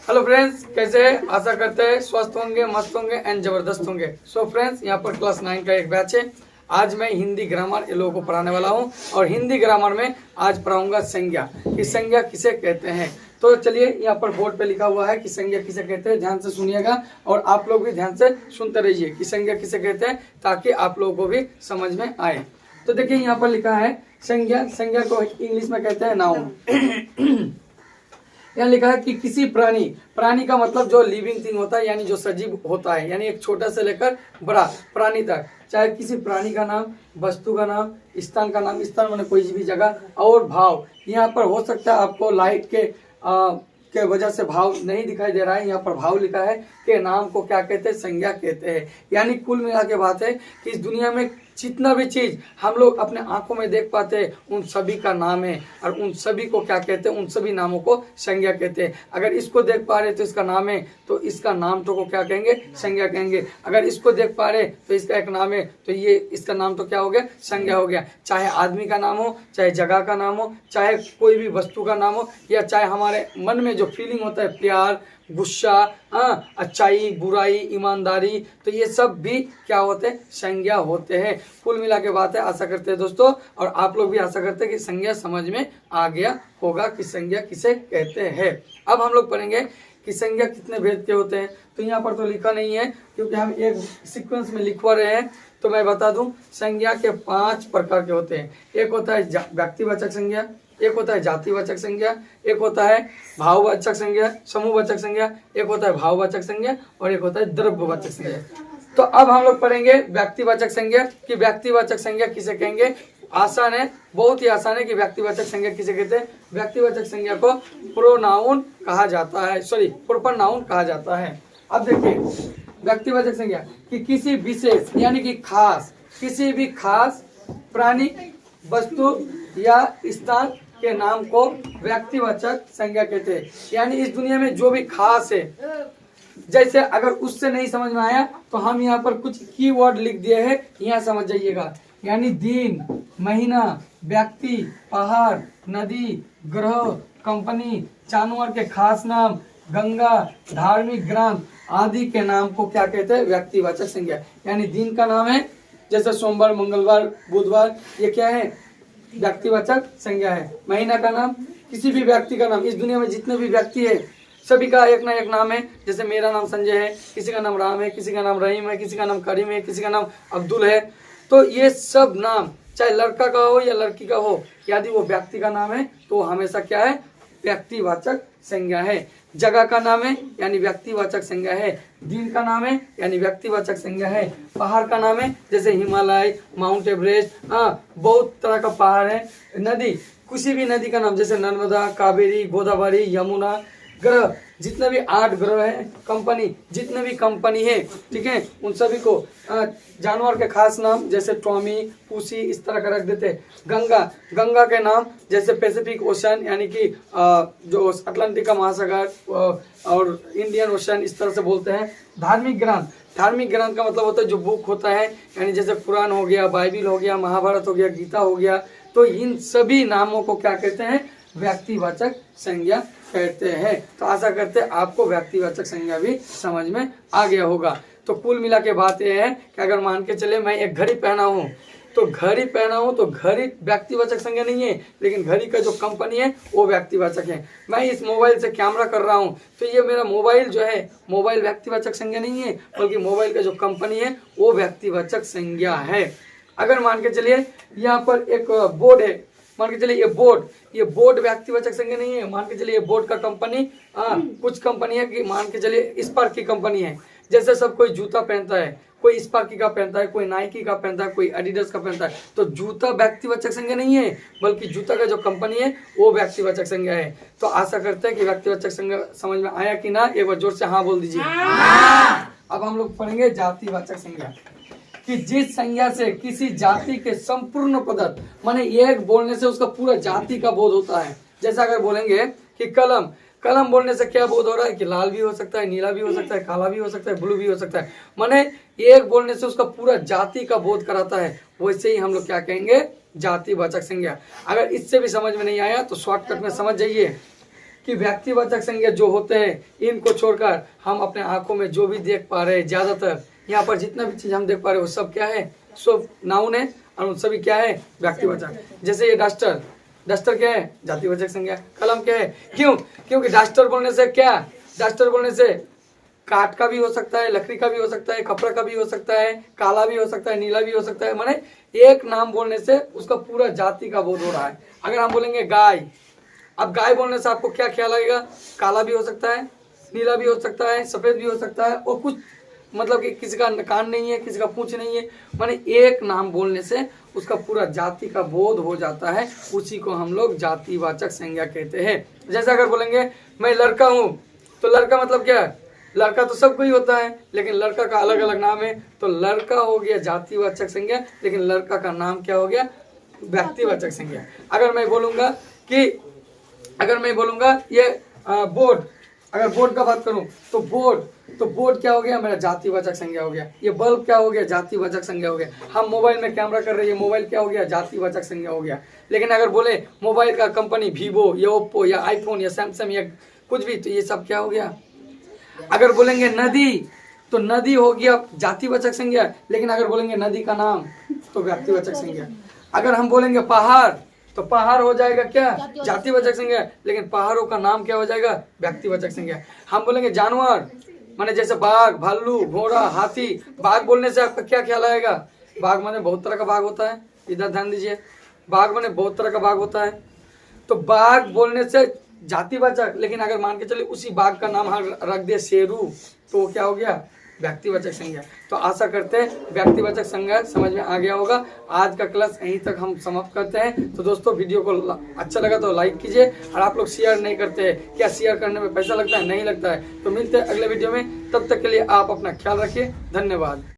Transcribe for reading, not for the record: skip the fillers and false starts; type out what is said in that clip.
Hello friends, कैसे हैं? आशा करते हैं स्वस्थ होंगे, मस्त होंगे एंड जबरदस्त होंगे। सो फ्रेंड्स, यहाँ पर क्लास 9 का एक बैच है। आज मैं हिंदी ग्रामर इन लोगों को पढ़ाने वाला हूँ और हिंदी ग्रामर में आज पढ़ाऊंगा संज्ञा कि संज्ञा किसे कहते हैं। तो चलिए, यहाँ पर बोर्ड पे लिखा हुआ है कि संज्ञा किसे कहते हैं। ध्यान से सुनिएगा और आप लोग भी ध्यान से सुनते रहिए कि संज्ञा किसे कहते हैं, ताकि आप लोगों को भी समझ में आए। तो देखिए, यहाँ पर लिखा है संज्ञा। संज्ञा को इंग्लिश में कहते हैं नाउन। यहाँ लिखा है कि किसी प्राणी, प्राणी का मतलब जो लिविंग थिंग होता है, यानी जो सजीव होता है, यानी एक छोटा से लेकर बड़ा प्राणी तक, चाहे किसी प्राणी का नाम, वस्तु का नाम, स्थान का नाम, स्थान माने कोई भी जगह, और भाव। यहाँ पर हो सकता है आपको लाइट के वजह से भाव नहीं दिखाई दे रहा है। यहाँ पर भाव लिखा है कि नाम को क्या कहते हैं, संज्ञा कहते हैं। यानी कुल मिला के बात है कि इस दुनिया में जितना भी चीज हम लोग अपने आंखों में देख पाते हैं, उन सभी का नाम है, और उन सभी को क्या कहते हैं, उन सभी नामों को संज्ञा कहते हैं। अगर इसको देख पा रहे तो इसका नाम है, तो इसका नाम तो को क्या कहेंगे, संज्ञा कहेंगे। अगर इसको देख पा रहे तो इसका एक नाम है, तो ये इसका नाम तो क्या हो गया, संज्ञा हो गया। चाहे आदमी का नाम हो, चाहे जगह का नाम हो, चाहे कोई भी वस्तु का नाम हो, या चाहे हमारे मन में जो फीलिंग होता है, प्यार, गुस्सा, अच्छाई, बुराई, ईमानदारी, तो ये सब भी क्या होते हैं, संज्ञा होते हैं। कुल मिला के बात है। आशा करते हैं दोस्तों, और आप लोग भी आशा करते हैं कि संज्ञा समझ में आ गया होगा कि संज्ञा किसे कहते हैं। अब हम लोग पढ़ेंगे कि संज्ञा कितने भेद के होते हैं। तो यहाँ पर तो लिखा नहीं है, क्योंकि हम एक सीक्वेंस में लिखवा रहे हैं। तो मैं बता दूं, संज्ञा के 5 प्रकार के होते हैं। एक होता है व्यक्तिवाचक संज्ञा, एक होता है जातिवाचक संज्ञा, एक होता है भाववाचक संज्ञा, समूहवाचक संज्ञा, एक होता है भाववाचक संज्ञा, और एक होता है द्रव्यवाचक संज्ञा। तो अब हम लोग पढ़ेंगे व्यक्तिवाचक संज्ञा कि व्यक्तिवाचक संज्ञा किसे कहेंगे। आसान है, बहुत ही आसान है कि व्यक्तिवाचक संज्ञा किसे कहते हैं। व्यक्तिवाचक संज्ञा को प्रोनाउन कहा जाता है, प्रोपर नाउन कहा जाता है। अब देखिए, व्यक्तिवाचक संज्ञा कि किसी विशेष यानी कि खास, किसी भी खास प्राणी, वस्तु या स्थान के नाम को व्यक्तिवाचक संज्ञा कहते हैं। यानी इस दुनिया में जो भी खास है, जैसे अगर उससे नहीं समझ में आया तो हम यहाँ पर कुछ कीवर्ड लिख दिए हैं, यहाँ समझ जाइएगा। यानी दिन, महीना, व्यक्ति, पहाड़, नदी, ग्रह, कंपनी, जानवर के खास नाम, गंगा, धार्मिक ग्रंथ आदि के नाम को क्या कहते हैं, व्यक्तिवाचक संज्ञा। यानी दिन का नाम है, जैसे सोमवार, मंगलवार, बुधवार, ये क्या है, व्यक्तिवाचक संज्ञा है। महीना का नाम, किसी भी व्यक्ति का नाम, इस दुनिया में जितने भी व्यक्ति है सभी का एक ना एक नाम है। जैसे मेरा नाम संजय है, किसी का नाम राम है, किसी का नाम रहीम है, किसी का नाम करीम है, किसी का नाम अब्दुल है। तो ये सब नाम, चाहे लड़का का हो या लड़की का हो, यदि वो व्यक्ति का नाम है तो हमेशा क्या है, व्यक्तिवाचक संज्ञा है। जगह का नाम है यानी व्यक्तिवाचक संज्ञा है। दिन का नाम है यानी व्यक्तिवाचक संज्ञा है। पहाड़ का नाम है, जैसे हिमालय, माउंट एवरेस्ट, बहुत तरह का पहाड़ है। नदी, किसी भी नदी का नाम, जैसे नर्मदा, कावेरी, गोदावरी, यमुना। ग्रह, जितने भी 8 ग्रह हैं। कंपनी, जितने भी कंपनी है, ठीक है, उन सभी को। जानवर के खास नाम, जैसे टॉमी, पूसी, इस तरह का रख देते हैं। गंगा, गंगा के नाम, जैसे पैसिफिक ओशन यानी कि जो अटलांटिक का महासागर और इंडियन ओशन, इस तरह से बोलते हैं। धार्मिक ग्रंथ, धार्मिक ग्रंथ का मतलब होता है जो बुक होता है, यानी जैसे कुरान हो गया, बाइबिल हो गया, महाभारत हो गया, गीता हो गया। तो इन सभी नामों को क्या कहते हैं, व्यक्तिवाचक संज्ञा कहते हैं। तो आशा करते हैं आपको व्यक्तिवाचक संज्ञा भी समझ में आ गया होगा। तो कुल मिला के बात यह है कि अगर मान के चले मैं एक घड़ी पहना हूँ, तो घड़ी पहना हूँ तो घड़ी व्यक्तिवाचक संज्ञा नहीं है, लेकिन घड़ी का जो कंपनी है वो व्यक्तिवाचक है। मैं इस मोबाइल से कैमरा कर रहा हूँ, तो ये मेरा मोबाइल जो है, मोबाइल व्यक्तिवाचक संज्ञा नहीं है, बल्कि मोबाइल का जो कंपनी है वो व्यक्तिवाचक संज्ञा है। अगर मान के चलिए यहाँ पर एक बोर्ड है, मान के चलिए ये बोर्ड व्यक्तिवाचक संज्ञा नहीं है। मान के चलिए ये बोर्ड का कंपनी, कुछ कंपनी है कि मान के चलिए स्पार्क की कंपनी है। जैसे सब कोई जूता पहनता है, कोई स्पार्की का पहनता है, कोई नाइकी का पहनता है, कोई एडिडास का पहनता है। तो जूता व्यक्तिवाचक संज्ञा नहीं है, बल्कि जूता का जो कंपनी है वो व्यक्तिवाचक संज्ञा है। तो आशा करते हैं कि व्यक्तिवाचक संज्ञा समझ में आया कि ना, एक बार जोर से हाँ बोल दीजिए। अब हम लोग पढ़ेंगे जातिवाचक संज्ञा कि जिस संज्ञा से किसी जाति के संपूर्ण पदार्थ, माने एक बोलने से उसका पूरा जाति का बोध होता है। जैसे अगर बोलेंगे कि कलम, कलम बोलने से क्या बोध हो रहा है कि लाल भी हो सकता है, नीला भी हो सकता है, काला भी हो सकता है, ब्लू भी हो सकता है। माने एक बोलने से उसका पूरा जाति का बोध कराता है। वैसे ही हम लोग क्या कहेंगे, जातिवाचक संज्ञा। अगर इससे भी समझ में नहीं आया तो शॉर्टकट में समझ जाइए कि व्यक्तिवाचक संज्ञा जो होते हैं इनको छोड़कर हम अपने आंखों में जो भी देख पा रहे हैं, ज्यादातर यहाँ पर जितना भी चीज हम देख पा रहे हैं वो सब क्या है, सब नाउन है और उन सभी क्या है, व्यक्तिवाचक। जैसे ये डस्टर, डस्टर क्या है, जातिवाचक संज्ञा। कलम क्या है, क्यों, क्योंकि डस्टर बोलने से क्या, डस्टर बोलने से काठ का भी हो सकता है, लकड़ी का भी हो सकता है, कपड़ा का भी हो सकता है, काला भी हो सकता है, नीला भी हो सकता है। माने एक नाम बोलने से उसका पूरा जाति का बोध हो रहा है। अगर हम बोलेंगे गाय, अब गाय बोलने से आपको क्या ख्याल आएगा, काला भी हो सकता है, नीला भी हो सकता है, सफेद भी हो सकता है, और कुछ मतलब कि किसी का कान नहीं है, किसी का पूंछ नहीं है। माने एक नाम बोलने से उसका पूरा जाति का बोध हो जाता है, उसी को हम लोग जातिवाचक संज्ञा कहते हैं। जैसे अगर बोलेंगे मैं लड़का हूँ, तो लड़का मतलब क्या है, लड़का तो सबको ही होता है, लेकिन लड़का का अलग अलग नाम है। तो लड़का हो गया जातिवाचक संज्ञा, लेकिन लड़का का नाम क्या हो गया, व्यक्तिवाचक संज्ञा। अगर मैं बोलूंगा कि, अगर मैं बोलूंगा ये बोर्ड, अगर बोर्ड का बात करूं तो बोर्ड, तो बोर्ड क्या हो गया, मेरा जातिवाचक संज्ञा हो गया। ये बल्ब क्या हो गया, जातिवाचक संज्ञा हो गया। हम मोबाइल में कैमरा कर रहे हैं, मोबाइल क्या हो गया, जातिवाचक संज्ञा हो गया। लेकिन अगर बोले मोबाइल का कंपनी वीवो या ओप्पो या आईफोन या सैमसंग या कुछ भी, तो ये सब क्या हो गया। अगर बोलेंगे नदी, तो नदी हो गया जातिवाचक संज्ञा, लेकिन अगर बोलेंगे नदी का नाम तो व्यक्तिवाचक संज्ञा। अगर हम बोलेंगे पहाड़, तो पहाड़ हो जाएगा क्या, जातिवाचक संज्ञा, लेकिन पहाड़ों का नाम क्या हो जाएगा, व्यक्तिवाचक संज्ञा। हम बोलेंगे जानवर, माने जैसे बाघ, भालू, घोड़ा, हाथी। बाघ बोलने से आपका क्या ख्याल आएगा, बाघ माने बहुत तरह का बाघ होता है, इधर ध्यान दीजिए, बाघ माने बहुत तरह का बाघ होता है। तो बाघ बोलने से जातिवाचक, लेकिन अगर मान के चले उसी बाघ का नाम हम रख दे शेरू, तो वो क्या हो गया, व्यक्तिवाचक संज्ञा। तो आशा करते हैं व्यक्तिवाचक संज्ञा समझ में आ गया होगा। आज का क्लास यहीं तक हम समाप्त करते हैं। तो दोस्तों वीडियो को अच्छा लगा तो लाइक कीजिए, और आप लोग शेयर नहीं करते हैं, क्या शेयर करने में पैसा लगता है, नहीं लगता है। तो मिलते हैं अगले वीडियो में, तब तक के लिए आप अपना ख्याल रखिए, धन्यवाद।